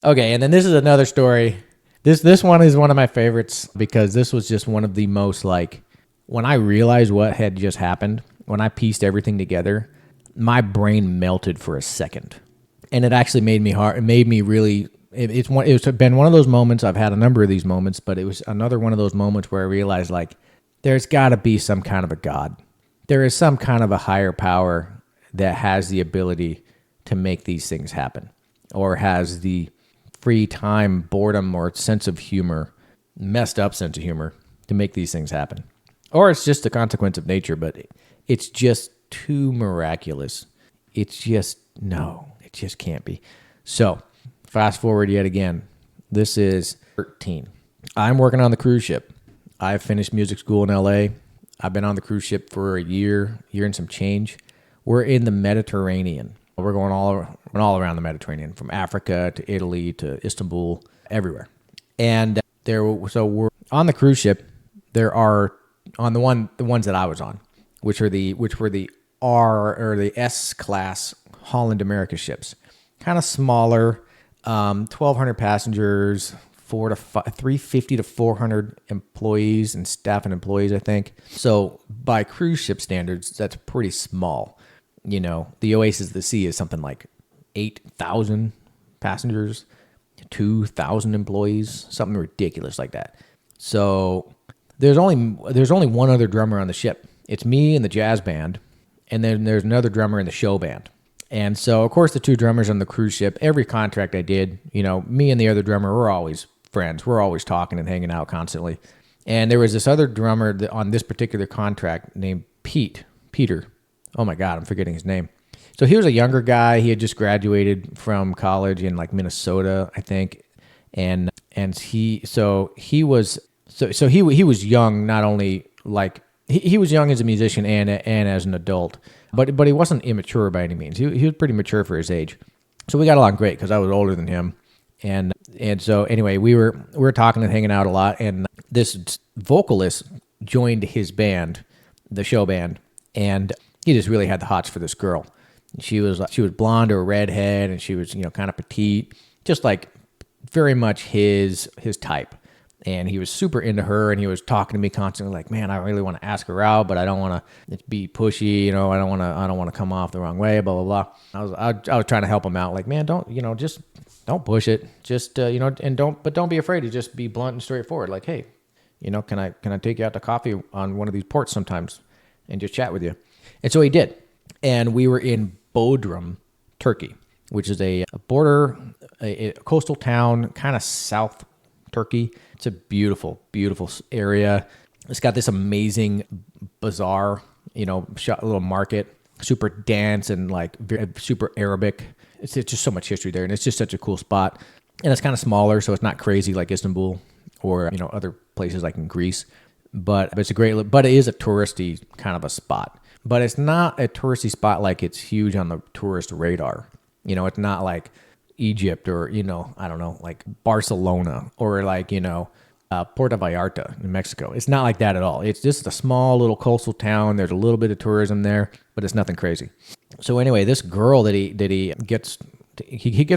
Okay, and then this is another story. This one is one of my favorites because this was just one of the most like when I realized what had just happened, when I pieced everything together, my brain melted for a second. And it actually made me hard. It made me really it's been one of those moments. I've had a number of these moments, but it was another one of those moments where I realized like there's got to be some kind of a God. There is some kind of a higher power that has the ability to make these things happen or has the free time, boredom, or sense of humor, messed up sense of humor to make these things happen. Or it's just a consequence of nature, but it's just too miraculous. It's just, no, it just can't be. So, fast forward yet again. This is 13. I'm working on the cruise ship. I finished music school in LA. I've been on the cruise ship for a year and some change. We're in the Mediterranean. We're going all around the Mediterranean, from Africa to Italy to Istanbul, everywhere. And so we're on the cruise ship. There are on the ones that I was on, which were the R or the S class Holland America ships, kind of smaller, 1,200 passengers, 350 to 400 employees and staff and employees, I think. So by cruise ship standards, that's pretty small. You know, the Oasis of the Sea is something like 8,000 passengers, 2,000 employees, something ridiculous like that. So there's only one other drummer on the ship. It's me and the jazz band, and then there's another drummer in the show band. And so, of course, the two drummers on the cruise ship, every contract I did, you know, me and the other drummer, we're always friends. We're always talking and hanging out constantly. And there was this other drummer on this particular contract named Peter. Oh my God, I'm forgetting his name. So he was a younger guy. He had just graduated from college in like Minnesota, I think. And he was young, not only like he was young as a musician and as an adult, but he wasn't immature by any means. He was pretty mature for his age. So we got along great because I was older than him. And so anyway, we were talking and hanging out a lot, and this vocalist joined his band, the show band, and he just really had the hots for this girl. She was blonde or redhead, and she was, you know, kind of petite, just like very much his type. And he was super into her, and he was talking to me constantly, like, "Man, I really want to ask her out, but I don't want to be pushy, you know. I don't want to come off the wrong way, blah blah blah." I was trying to help him out, like, "Man, just don't push it, just and don't be afraid to just be blunt and straightforward. Like, hey, you know, can I take you out to coffee on one of these ports sometimes, and just chat with you?" And so he did. And we were in Bodrum, Turkey, which is a coastal town, kind of south Turkey. It's a beautiful, beautiful area. It's got this amazing bazaar, you know, a little market, super dense and like super Arabic. It's just so much history there, and it's just such a cool spot. And it's kind of smaller, so it's not crazy like Istanbul or, you know, other places like in Greece. But it is a touristy kind of a spot. But it's not a touristy spot like it's huge on the tourist radar. You know, it's not like Egypt or, you know, I don't know, like Barcelona or like, you know, Puerto Vallarta in Mexico. It's not like that at all. It's just a small little coastal town. There's a little bit of tourism there, but it's nothing crazy. So anyway, this girl that he gets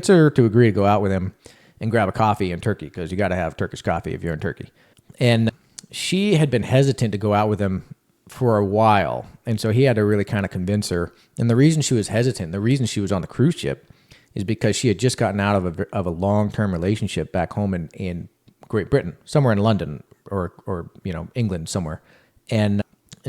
her to agree to go out with him and grab a coffee in Turkey, because you got to have Turkish coffee if you're in Turkey. And she had been hesitant to go out with him for a while, and so he had to really kind of convince her. And the reason she was hesitant, the reason she was on the cruise ship, is because she had just gotten out of a long-term relationship back home in Great Britain, somewhere in London or you know, England somewhere, and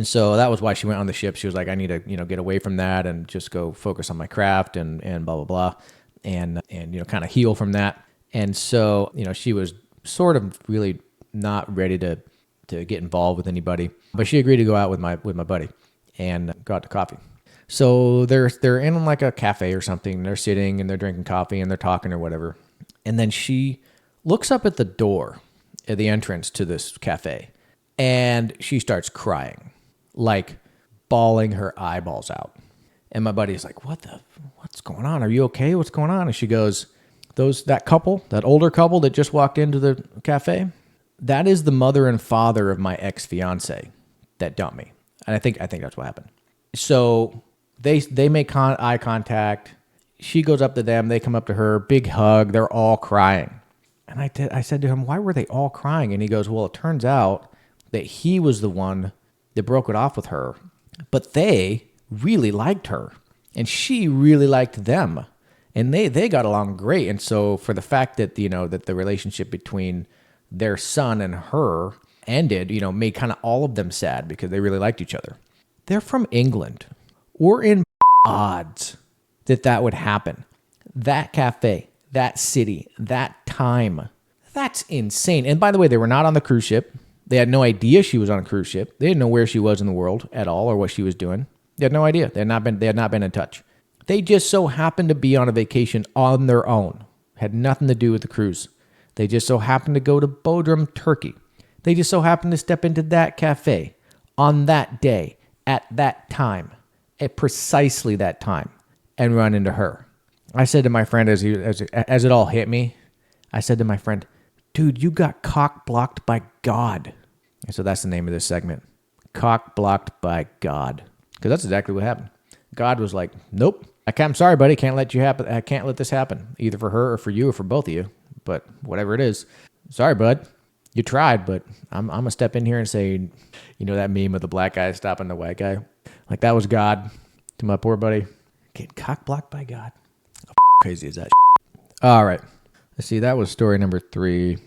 so that was why she went on the ship. She was like, I need to, you know, get away from that and just go focus on my craft and blah blah blah, and you know, kind of heal from that. And so, you know, she was sort of really not ready to get involved with anybody, but she agreed to go out with my buddy and go out to coffee. So they're in like a cafe or something. They're sitting and they're drinking coffee and they're talking or whatever. And then she looks up at the door at the entrance to this cafe, and she starts crying, like bawling her eyeballs out. And my buddy's like, what's going on? Are you okay? What's going on? And she goes, that older couple that just walked into the cafe, that is the mother and father of my ex-fiance that dumped me. And I think that's what happened. So they make eye contact. she goes up to them. They come up to her, big hug. They're all crying. And I said to him, why were they all crying? And he goes, well, it turns out that he was the one that broke it off with her. But they really liked her. And she really liked them. And they got along great. And so for the fact that, that the relationship between their son and her ended, made kind of all of them sad because they really liked each other. They're from England. We're in odds that would happen. That cafe, that city, that time. That's insane. And by the way, they were not on the cruise ship. They had no idea she was on a cruise ship. They didn't know where she was in the world at all or what she was doing. They had no idea. They had not been in touch. They just so happened to be on a vacation on their own. Had nothing to do with the cruise. They just so happened to go to Bodrum, Turkey. They just so happened to step into that cafe on that day, at that time, at precisely that time, and run into her. I said to my friend as it all hit me, I said to my friend, dude, you got cock blocked by God. And so that's the name of this segment. Cock blocked by God. Because that's exactly what happened. God was like, nope. I'm sorry, buddy. Can't let this happen. Either for her or for you or for both of you. But whatever it is. Sorry, bud. You tried, but I'm going to step in here and say, that meme of the black guy stopping the white guy? Like that was God to my poor buddy. Getting cock blocked by God. How crazy is that? All right. Let's see. That was story number 3.